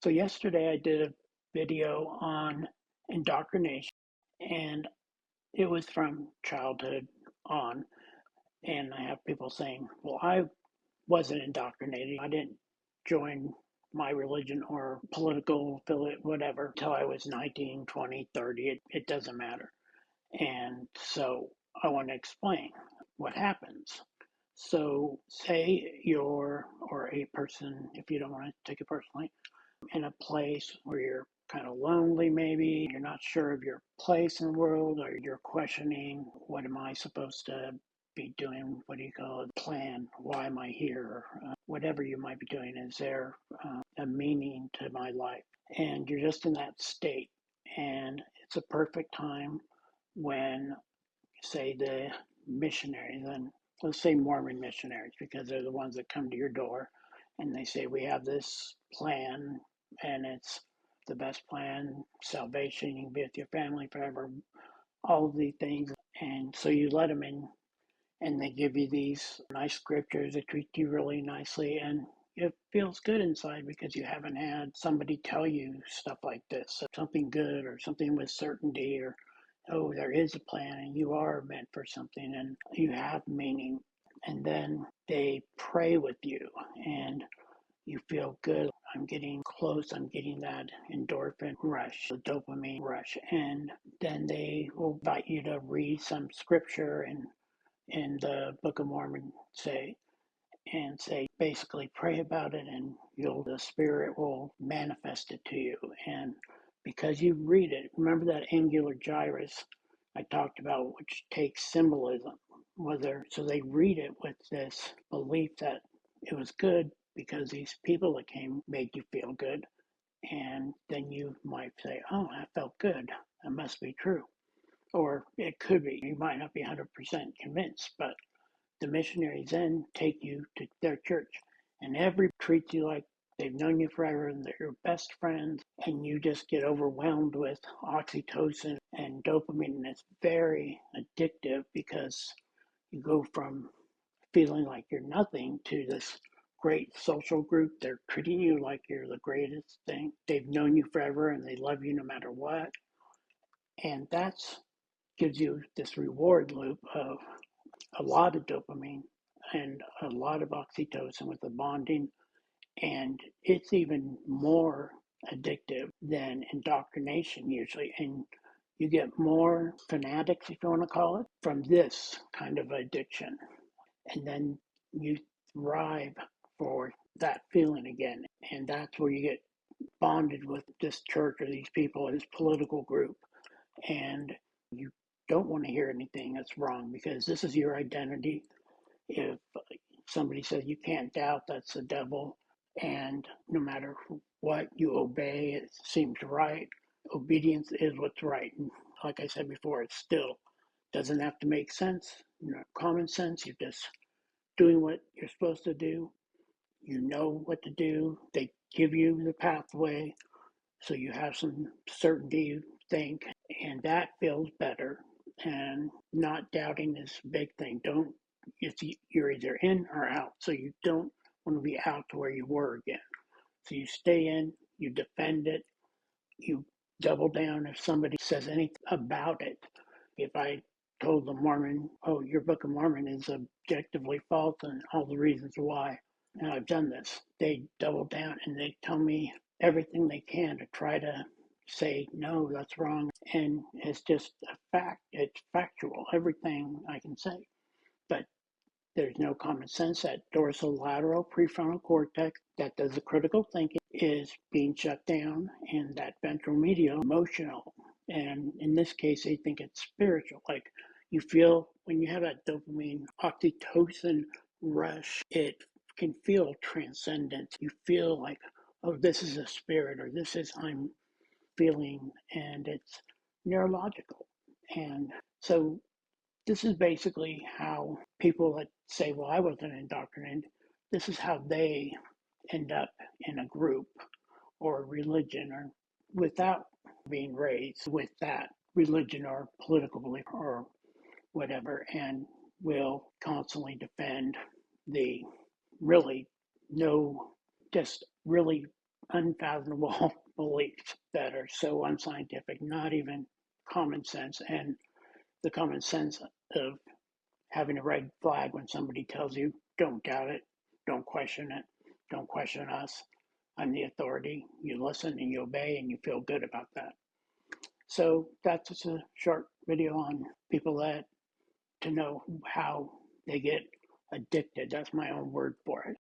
So yesterday I did a video on indoctrination, and it was from childhood on. And I have people saying, well, I wasn't indoctrinated. I didn't join my religion or political affiliate, whatever, until I was 19, 20, 30. It doesn't matter. And so I want to explain what happens. So say you're, or a person, if you don't want to take it personally, in a place where you're kind of lonely, maybe you're not sure of your place in the world, or you're questioning, what am I supposed to be doing? What do you call it? Plan? Why am I here? Whatever you might be doing, is there a meaning to my life? And you're just in that state. And it's a perfect time when, say, the missionaries, and let's say Mormon missionaries, because they're the ones that come to your door and they say, we have this plan and it's the best plan, salvation, you can be with your family forever, all of these things. And so you let them in and they give you these nice scriptures, they treat you really nicely, and it feels good inside because you haven't had somebody tell you stuff like this, something good or something with certainty, or oh, there is a plan and you are meant for something and you have meaning. And then they pray with you and you feel good. I'm getting close. I'm getting that endorphin rush, the dopamine rush. And then they will invite you to read some scripture and in the Book of Mormon say basically pray about it and the spirit will manifest it to you. And because you read it, remember that angular gyrus I talked about, which takes symbolism, whether so they read it with this belief that it was good because these people that came made you feel good. And then you might say, oh, that felt good, that must be true. Or it could be, you might not be 100% convinced, but the missionaries then take you to their church, and every treats you like they've known you forever and they're your best friends, and you just get overwhelmed with oxytocin and dopamine, and it's very addictive because you go from feeling like you're nothing to this great social group. They're treating you like you're the greatest thing. They've known you forever and they love you no matter what. And that's gives you this reward loop of a lot of dopamine and a lot of oxytocin with the bonding. And it's even more addictive than indoctrination usually. And you get more fanatics, if you want to call it, from this kind of addiction. And then you thrive for that feeling again. And that's where you get bonded with this church or these people or this political group. And you don't want to hear anything that's wrong because this is your identity. If somebody says you can't doubt, that's the devil. And no matter what you obey, it seems right. Obedience is what's right. And like I said before, it still doesn't have to make sense. Common sense. You're just doing what you're supposed to do. You know what to do. They give you the pathway, so you have some certainty, you think, and that feels better. And not doubting is a big thing. Don't you're either in or out, so you don't want to be out to where you were again. So you stay in, you defend it, you double down if somebody says anything about it. If I told the Mormon, oh, your Book of Mormon is objectively false and all the reasons why, and I've done this, they double down and they tell me everything they can to try to say, no, that's wrong. And it's just a fact, it's factual, everything I can say. But there's no common sense. That dorsolateral prefrontal cortex that does the critical thinking is being shut down, and that ventral medial emotional. And in this case, they think it's spiritual. Like you feel when you have that dopamine oxytocin rush, it can feel transcendent. You feel like, oh, this is a spirit, or this is I'm feeling, and it's neurological. And so this is basically how people that say, well, I wasn't indoctrinated, this is how they end up in a group or religion or without being raised with that religion or political belief or whatever, and will constantly defend the really no, just really unfathomable beliefs that are so unscientific, not even common sense. And the common sense of having a red flag when somebody tells you, don't doubt it, don't question it, don't question us. I'm the authority. You listen and you obey and you feel good about that. So that's just a short video on people that to know how they get addicted. That's my own word for it.